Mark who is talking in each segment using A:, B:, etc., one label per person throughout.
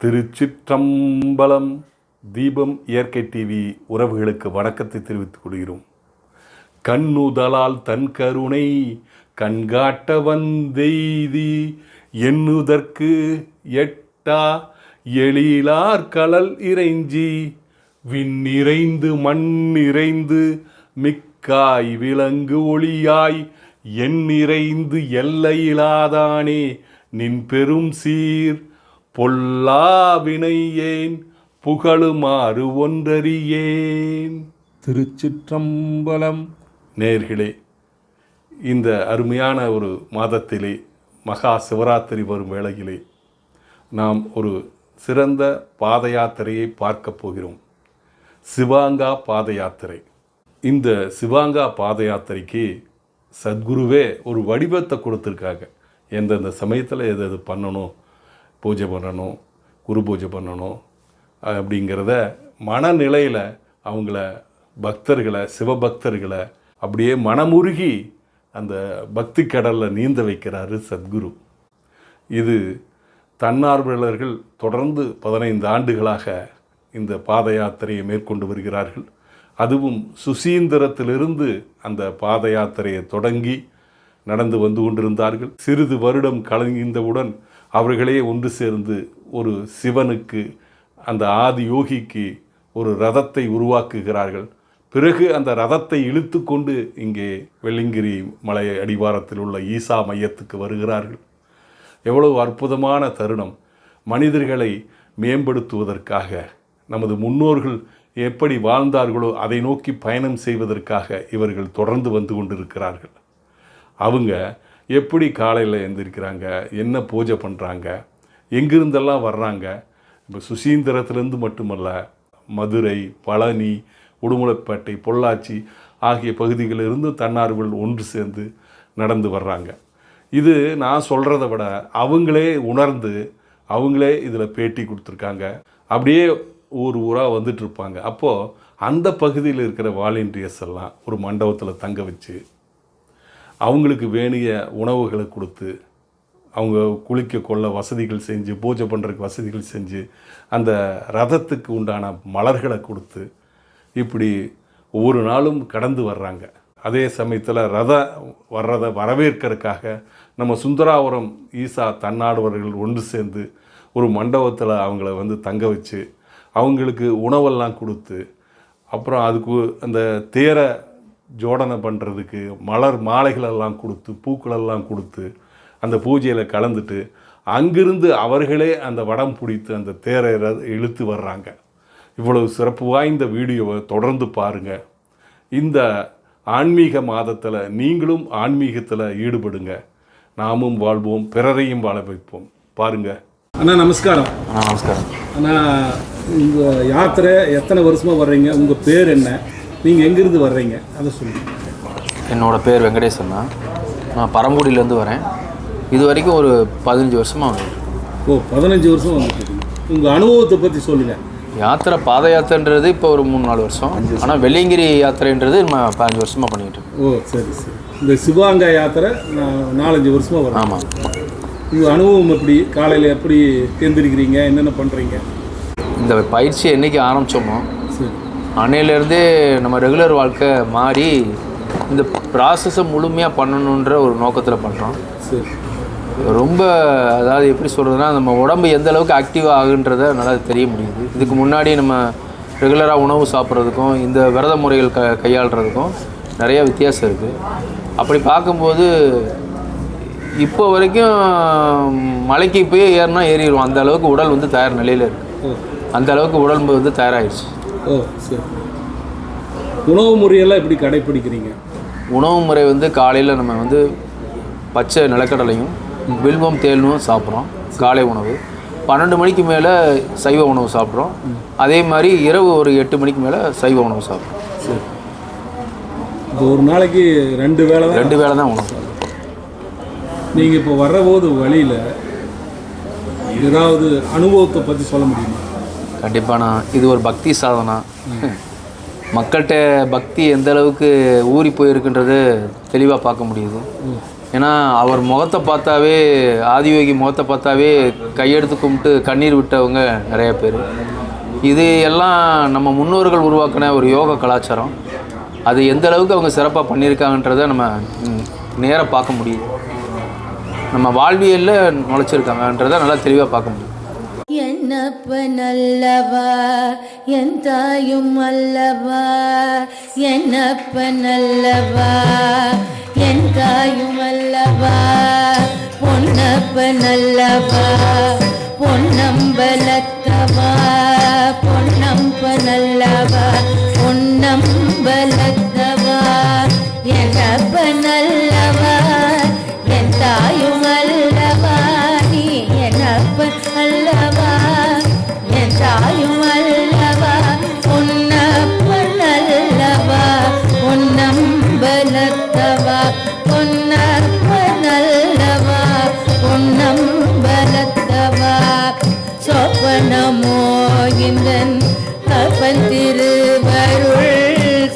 A: திருச்சிற்றம்பலம். தீபம் இயற்கை டிவி உறவுகளுக்கு வணக்கத்தை தெரிவித்துக் கொள்கிறோம். கண்ணுதலால் தன் கருணை கண்காட்ட வந்தெய்தி எண்ணுதற்கு எட்டா எழிலார் கடல் இறைஞ்சி விண்ணிறைந்து மண்ணிறைந்து மிக்காய் விலங்கு ஒளியாய் எண்ணிறைந்து எல்லையிலாதானே நின் பெரும் சீர் பொல்லாவினை ஏன் புகழுமாறு ஒன்றறியேன். திருச்சிற்றம்பலம். நேர்களே, இந்த அருமையான ஒரு மாதத்திலே மகா சிவராத்திரி வரும் வேளையிலே நாம் ஒரு சிறந்த பாத யாத்திரையை பார்க்க போகிறோம். சிவாங்கா பாத யாத்திரை. இந்த சிவாங்கா பாத யாத்திரைக்கு சத்குருவே ஒரு வடிவத்தை கொடுத்துருக்காங்க. எந்தெந்த சமயத்தில் எது பண்ணணும், பூஜை பண்ணணும், குரு பூஜை பண்ணணும் அப்படிங்கிறத மனநிலையில் அவங்கள பக்தர்களை, சிவபக்தர்களை அப்படியே மனமுருகி அந்த பக்தி கடலில் நீந்த வைக்கிறாரு சத்குரு. இது தன்னார்வலர்கள் தொடர்ந்து 15 ஆண்டுகளாக இந்த பாத யாத்திரையை மேற்கொண்டு வருகிறார்கள். அதுவும் சுசீந்திரத்திலிருந்து அந்த பாத யாத்திரையை தொடங்கி நடந்து வந்து கொண்டிருந்தார்கள். சிறிது வருடம் கலந்தவுடன் அவர்களே ஒன்று சேர்ந்து ஒரு சிவனுக்கு, அந்த ஆதி யோகிக்கு ஒரு ரதத்தை உருவாக்குகிறார்கள். பிறகு அந்த ரதத்தை இழுத்து கொண்டு இங்கே வெள்ளிங்கிரி மலை அடிவாரத்தில் உள்ள ஈசா மையத்துக்கு வருகிறார்கள். எவ்வளவு அற்புதமான தருணம்! மனிதர்களை மேம்படுத்துவதற்காக, நமது முன்னோர்கள் எப்படி வாழ்ந்தார்களோ அதை நோக்கி பயணம் செய்வதற்காக இவர்கள் தொடர்ந்து வந்து கொண்டிருக்கிறார்கள். அவங்க எப்படி காலையில் எழுந்திருக்கிறாங்க, என்ன பூஜை பண்ணுறாங்க, எங்கிருந்தெல்லாம் வர்றாங்க. இப்போ சுசீந்திரத்திலேருந்து மட்டுமல்ல, மதுரை, பழனி, உடுமலைப்பேட்டை, பொள்ளாச்சி ஆகிய பகுதிகளிலிருந்து தன்னார்வல் ஒன்று சேர்ந்து நடந்து வர்றாங்க. இது நான் சொல்கிறத விட அவங்களே உணர்ந்து அவங்களே இதில் பேட்டி கொடுத்துருக்காங்க. அப்படியே ஊராக வந்துட்டுருப்பாங்க. அப்போது அந்த பகுதியில் இருக்கிற வாலண்டியர்ஸ் எல்லாம் ஒரு மண்டபத்தில் தங்க வச்சு அவங்களுக்கு வேண்டிய உணவுகளை கொடுத்து, அவங்க குளிக்க கொள்ள வசதிகள் செஞ்சு, பூஜை பண்ணுறதுக்கு வசதிகள் செஞ்சு, அந்த ரதத்துக்கு உண்டான மலர்களை கொடுத்து, இப்படி ஒவ்வொரு நாளும் கடந்து வர்றாங்க. அதே சமயத்தில் வர்றதை வரவேற்கிறதுக்காக நம்ம சுந்தராபுரம் ஈசா தன்னார்வலர்கள் ஒன்று சேர்ந்து ஒரு மண்டபத்தில் அவங்கள வந்து தங்க வச்சு அவங்களுக்கு உணவெல்லாம் கொடுத்து, அப்புறம் அதுக்கு அந்த தேரை ஜோடனை பண்ணுறதுக்கு மலர் மாலைகளெல்லாம் கொடுத்து, பூக்களெல்லாம் கொடுத்து, அந்த பூஜையில் கலந்துட்டு அங்கிருந்து அவர்களே அந்த வடம் பிடித்து அந்த தேரை இழுத்து வர்றாங்க. இவ்வளவு சிறப்பு வாய்ந்த வீடியோவை தொடர்ந்து பாருங்கள். இந்த ஆன்மீக மாதத்தில் நீங்களும் ஆன்மீகத்தில் ஈடுபடுங்க. நாமும் வாழ்வோம், பிறரையும் வாழ வைப்போம். பாருங்கள்.
B: அண்ணா நமஸ்காரம்.
C: நமஸ்காரம்
B: அண்ணா, உங்கள் யாத்திரை எத்தனை வருஷமாக வர்றீங்க? உங்கள் பேர் என்ன? நீங்கள் எங்கேருந்து வர்றீங்க அதை சொல்லுங்கள்.
C: என்னோடய பேர் வெங்கடேசன் தான். நான் பரம்பூடியிலேருந்து வரேன். இது வரைக்கும் ஒரு 15 வருஷமாக வரேன்.
B: ஓ, 15 வருஷம் வந்துட்டு. உங்கள் அனுபவத்தை பற்றி சொல்லுங்கள்.
C: யாத்திரை, பாத யாத்திரைன்றது இப்போ ஒரு 3-4 வருஷம். ஆனால் வெள்ளியங்கிரி யாத்திரைன்றது நம்ம 15 வருஷமாக பண்ணிக்கிட்டு இருக்கோம்.
B: ஓ, சரி சரி. இந்த சிவாங்கா யாத்திரை 4-5 வருஷமாக வரும்.
C: ஆமாம்.
B: உங்கள் அனுபவம் எப்படி? காலையில் எப்படி தேர்ந்தெடுக்கிறீங்க, என்னென்ன பண்ணுறீங்க?
C: இந்த பயிற்சியை என்றைக்கு ஆரம்பித்தோமோ
B: சரி,
C: அன்னையிலேருந்தே நம்ம ரெகுலர் வாழ்க்கை மாறி இந்த ப்ராசஸை முழுமையாக பண்ணணுன்ற ஒரு நோக்கத்தில் பண்ணுறோம்.
B: சரி.
C: ரொம்ப, அதாவது எப்படி சொல்கிறதுனா, நம்ம உடம்பு எந்த அளவுக்கு ஆக்டிவாக ஆகுன்றதை நல்லா தெரிய முடியுது. இதுக்கு முன்னாடி நம்ம ரெகுலராக உணவு சாப்பிட்றதுக்கும் இந்த விரத முறைகள் கையாளுறதுக்கும் நிறையா வித்தியாசம் இருக்குது. அப்படி பார்க்கும்போது இப்போ வரைக்கும் மலைக்கு போய் ஏறினா ஏறிடுவோம். அந்த அளவுக்கு உடல் வந்து தயார் நிலையில் இருக்குது. அந்த அளவுக்கு உடம்பு வந்து தயாராகிடுச்சு.
B: ஓ, சரி. உணவு முறையெல்லாம் எப்படி கடைப்பிடிக்கிறீங்க?
C: உணவு முறை வந்து காலையில் நம்ம வந்து பச்சை நிலக்கடலையும் வில்வம் தேனும் சாப்பிட்றோம் காலை உணவு. 12 மணிக்கு மேலே சைவ உணவு சாப்பிட்றோம். அதே மாதிரி இரவு ஒரு 8 மணிக்கு மேலே சைவ உணவு சாப்பிட்றோம்.
B: சரி. இப்போ ஒரு நாளைக்கு 2 வேளை தான்
C: உணவு.
B: நீங்கள் இப்போ வர்றபோது வழியில் ஏதாவது அனுபவத்தை பற்றி சொல்ல முடியுமா?
C: கண்டிப்பாக. நான் இது ஒரு பக்தி சாதனா. மக்கள்கிட்ட பக்தி எந்த அளவுக்கு ஊறி போயிருக்குன்றது தெளிவாக பார்க்க முடியுது. ஏன்னா அவர் முகத்தை பார்த்தாவே, ஆதியோகி முகத்தை பார்த்தாவே கையெடுத்து கும்பிட்டு கண்ணீர் விட்டவங்க நிறைய பேர். இது எல்லாம் நம்ம முன்னோர்கள் உருவாக்கின ஒரு யோக கலாச்சாரம். அது எந்த அளவுக்கு அவங்க சிறப்பாக பண்ணியிருக்காங்கன்றதை நம்ம நேராக பார்க்க முடியுது. நம்ம வாழ்வியலில் நுழைச்சிருக்காங்கன்றதை நல்லா தெளிவாக பார்க்க முடியும்.
D: என்னப்பன் அல்லவா என் தாயும் அல்லவா, என்னப்பன் அல்லவா என் தாயும் அல்லவா, பொன்னப்பன் அல்லவா பொன்னம்பலத்தவா, பொன்னம்பன் அல்லவா பொன்னம்பலத்தவா, என்னப்பன் அல்லவா என் தாயும் அல்லவா, நீ என்னப்பன் அல்லவா என் தாயும் அல்லவா, பொன்னப்பன் அல்லவா பொன்னம்பலத்தவா, பொன்னப்பன் அல்லவா பொன்னம்பலத்தவா, சொப்பனமோ இந்தன் அப்பன் திருவருள்,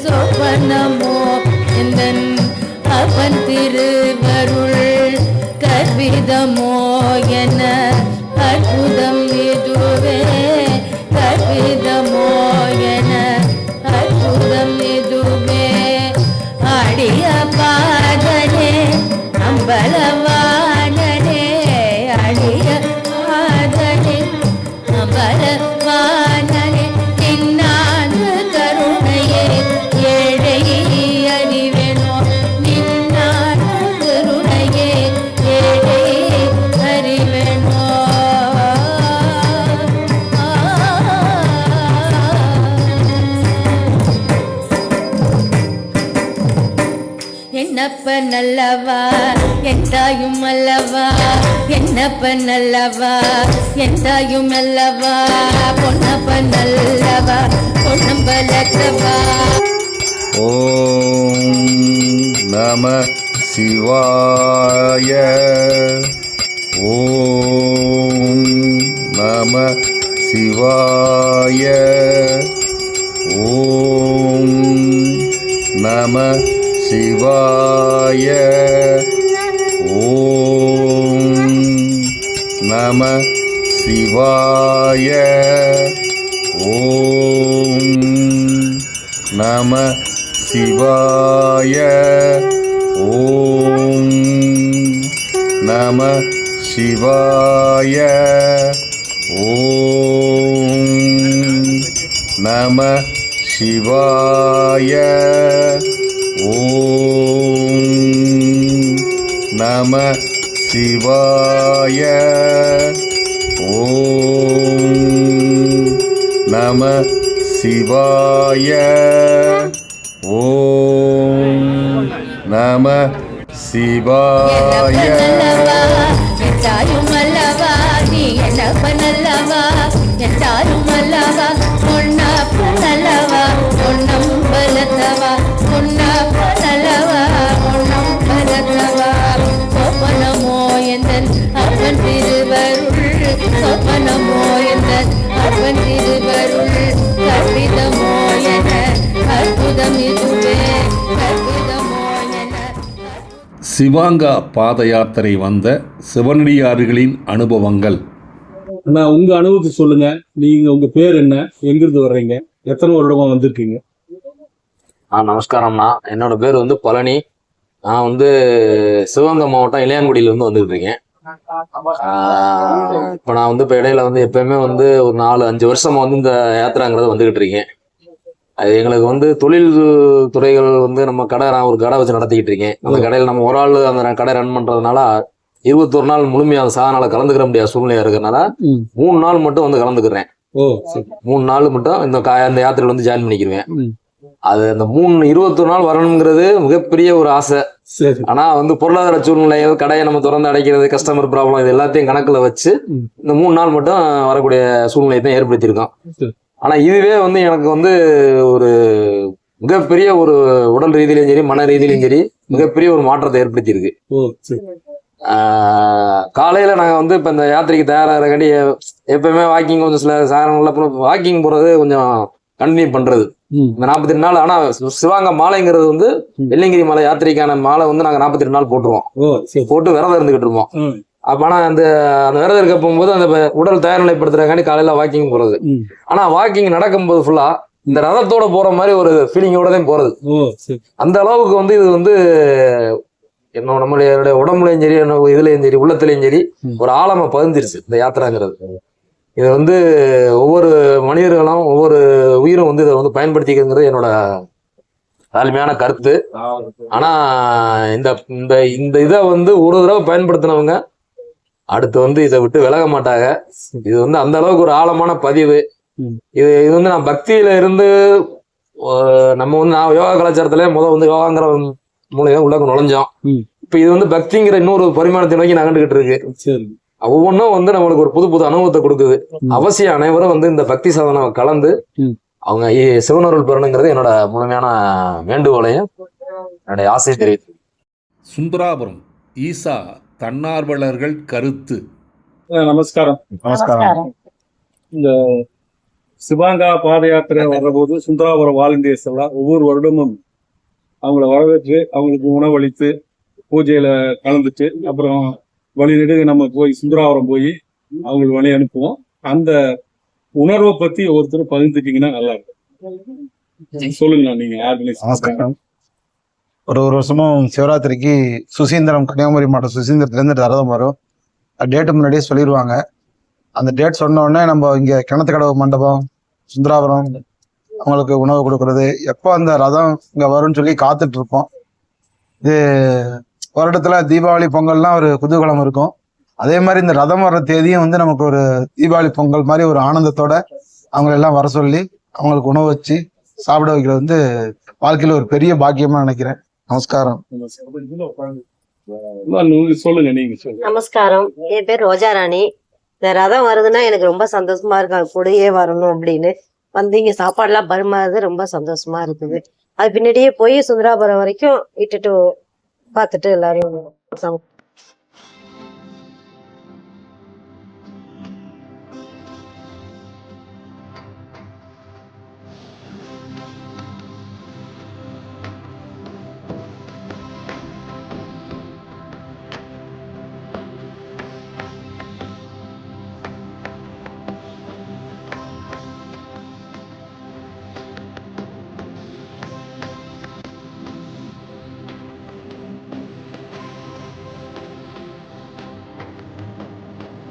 D: சொப்பனமோ இந்தன் அப்பன் திருவருள், கற்பிதமோ என அற்புதம் இதுவே, கற்பிதமோ என அற்புதம் இதுவே, அடிய பாதனே அம்பலவானனே, அடிய பாதனே அம்பலவானனே, நின்னாண்டு கருணையே ஏழை அறிவேனோ, நின்னாண்டு கருணையே ஏழை அறிவேனோ. என்னப்பன் அல்லவா என் தாயும் அல்லவா, என்னப்பன் அல்லவா என் தாயும் அல்லவா, பொன்னப்பன் அல்லவா பொன்னம்பலத்தவா.
E: ஓம் நம சிவாய. ஓம் நம சிவாய. ஓம் நம சிவாய. ஓம் நம சிவாய. ஓம் நம சிவாய. ஓம் நம சிவாய. ஓம் நம சிவாய. ஓம் நம சிவாய. ஓம் நம சிவாய. ஓம் நம சிவாய.
D: என் தாயும் அல்லவா நீ என்னப்பன் அல்லவா, என் தாயும் அல்லவா பொன்னப்பன் அல்லவா பொன்னம்பலத்தவா, பொன்னப்பன் அல்லவா பொன்னம்பலத்தவா, சொப்பனமோ எந்தன் அப்பன் திருவருள், சொப்பனமோ எந்தன் அப்பன் திருவருள், கற்பிதமோ என அற்புதம் இதுவே, கற்பிதமோ என.
A: சிவாங்கா பாத யாத்திரை வந்த சிவனடியார்களின் அனுபவங்கள்.
B: அண்ணா உங்க அனுபவத்தை சொல்லுங்க. நீங்க உங்க பேர் என்ன, எங்கிருந்து வர்றீங்க, எத்தனை வருடமா வந்திருக்கீங்க?
F: நமஸ்காரம்ண்ணா. என்னோட பேர் வந்து பழனி. நான் வந்து சிவகங்கை மாவட்டம் இளையான்குடியிலேருந்து வந்துகிட்டு இருக்கேன். இப்போ நான் வந்து இப்போ இடையில வந்து எப்பயுமே வந்து ஒரு 4-5 வருஷமா வந்து இந்த யாத்திராங்கிறத வந்துகிட்டு இருக்கேன். அது எங்களுக்கு வந்து தொழில் துறைகள் வந்து நம்ம கடை, நான் ஒரு கடை வச்சு நடத்திக்கிட்டு இருக்கேன். அந்த கடையில் நம்ம ஒரு ஆள் அந்த கடை ரன் பண்றதுனால 21 நாள் முழுமையாக அந்த சாதனால கலந்துக்கிற முடியாத சூழ்நிலையா இருக்கிறதுனால 3 நாள் மட்டும் வந்து கலந்துக்கிறேன். 3 நாள் மட்டும் இந்த யாத்திரையில் வந்து ஜாயின் பண்ணிக்கிருவேன். அது அந்த 21 நாள் வரணுங்கிறது மிகப்பெரிய ஒரு ஆசை. ஆனா வந்து பொருளாதார சூழ்நிலைகள், கடையை நம்ம திறந்து அடைக்கிறது, கஸ்டமர் ப்ராப்ளம், இது எல்லாத்தையும் கணக்குல வச்சு இந்த 3 நாள் மட்டும் வரக்கூடிய சூழ்நிலையை தான் ஏற்படுத்தியிருக்கோம். ஆனா இதுவே வந்து எனக்கு வந்து ஒரு மிகப்பெரிய ஒரு உடல் ரீதியிலையும் சரி மன ரீதியிலையும் சரி மிகப்பெரிய ஒரு மாற்றத்தை ஏற்படுத்தியிருக்கு. காலையில நாங்க வந்து இப்ப இந்த யாத்திரைக்கு தயாராகிறக்காண்டி எப்பயுமே வாக்கிங் கொஞ்சம் சில சாரங்கள்ல வாக்கிங் போறது கொஞ்சம் கண்டினியூ பண்றது. இந்த 42 நாள். ஆனா சிவாங்க மாலைங்கிறது வந்து வெள்ளியங்கிரி மலை யாத்திரைக்கான மாலை வந்து நாங்க 42 நாள் போட்டுருவோம்.
B: ஓ சரி.
F: போட்டு விரதம் இருந்துகிட்டு இருப்போம். அப்ப ஆனா அந்த விரதம் இருக்க போகும்போது அந்த உடல் தயார்நிலைப்படுத்துறதுக்காண்டி காலையில வாக்கிங் போறது. ஆனா வாக்கிங் நடக்கும்போது ஃபுல்லா இந்த ரதத்தோட போற மாதிரி ஒரு ஃபீலிங்கோட தான் போறது.
B: ஓ சரி.
F: அந்த அளவுக்கு வந்து இது வந்து நம்மளுடைய உடம்புலையும் சரி, இதுலயும் சரி, உள்ளத்திலையும் சரி ஒரு ஆழமா பதிஞ்சிருச்சு இந்த யாத்திராங்கிறது. இது வந்து ஒவ்வொரு மனிதர்களும் ஒவ்வொரு உயிரும் வந்து இதை வந்து பயன்படுத்திக்கிறது என்னோட தாழ்மையான கருத்து. ஆனா இந்த இந்த இந்த இதை வந்து ஒரு தடவை பயன்படுத்தினவங்க அடுத்து வந்து இதை விட்டு விலக மாட்டாங்க. இது வந்து அந்த அளவுக்கு ஒரு ஆழமான பதிவு. இது வந்து நான் பக்தியில இருந்து நம்ம வந்து நான் யோகா கலாச்சாரத்துல வந்து யோகாங்கிற மூலியம் உள்ள நுழைஞ்சோம். இப்ப இது வந்து பக்திங்கிற இன்னொரு பரிமாணத்தை நோக்கி நகண்டுகிட்டு இருக்கு.
B: சரி.
F: ஒவ்வொன்றும் வந்து நம்மளுக்கு ஒரு புது புது அனுபவத்தை கொடுக்குது. அவசியம் அனைவரும் வந்து இந்த பக்தி சாதனை கலந்து அவங்க சிவனருள் பெறணுங்கிறது என்னோட முழுமையான வேண்டுகோளையும் என்னுடைய ஆசை தெரிவித்து.
A: சுந்தராபுரம் ஈசா தன்னார்வலர்கள் கருத்து.
B: நமஸ்காரம்.
G: நமஸ்காரம்.
B: இந்த சிவாங்கா பாத யாத்திரை வர்றபோது சுந்தராபுரம் வாலண்டியர்ஸ் எல்லாம் ஒவ்வொரு வருடமும் அவங்கள வரவேற்று அவங்களுக்கு உணவளித்து பூஜையில கலந்துட்டு அப்புறம் வழி நெடுக நம்ம போய் சுந்தராபுரம் போய் அவங்களுக்கு வழி அனுப்புவோம். அந்த உணர்வை பத்தி ஒருத்தர் பகிர்ந்துட்டீங்கன்னா நல்லா இருக்கும். சொல்லுங்க, நீங்க ஆர்கனைஸ்.
G: நமஸ்காரம். ஒரு வருஷமும் சிவராத்திரிக்கு சுசீந்திரம், கன்னியாகுமரி மாவட்டம் சுசீந்திரத்துலேருந்து ரதம் வரும். டேட்டு முன்னாடியே சொல்லிடுவாங்க. அந்த டேட் சொன்ன உடனே நம்ம இங்கே கிணத்துக்கடவு மண்டபம், சுந்தராபுரம் அவங்களுக்கு உணவு கொடுக்கறது, எப்போ அந்த ரதம் இங்கே வரும்னு சொல்லி காத்துட்டு இருப்போம். இது வருடத்துல தீபாவளி பொங்கல்லாம் ஒரு குதூகலம் இருக்கும். அதே மாதிரி இந்த ரதம் வர்ற தேதியும் வந்து நமக்கு ஒரு தீபாவளி பொங்கல் மாதிரி ஒரு ஆனந்தத்தோட அவங்களெல்லாம் வர சொல்லி அவங்களுக்கு உணவு வச்சு சாப்பிட வைக்கிறது வந்து வாழ்க்கையில ஒரு பெரிய பாக்கியமா நினைக்கிறேன். நமஸ்காரம்.
B: சொல்லுங்க, நீங்க சொல்லுங்க.
H: நமஸ்காரம். என் பேர் ரோஜா ராணி. இந்த ரதம் வருதுன்னா எனக்கு ரொம்ப சந்தோஷமா இருக்கு. அது கூடயே வரணும் அப்படின்னு வந்து இங்க சாப்பாடுலாம் பரிமாறுறது ரொம்ப சந்தோஷமா இருக்குது. அது பின்னாடியே போய் சுந்தராபுரம் வரைக்கும் விட்டுட்டு பார்த்துட்டு எல்லாரும்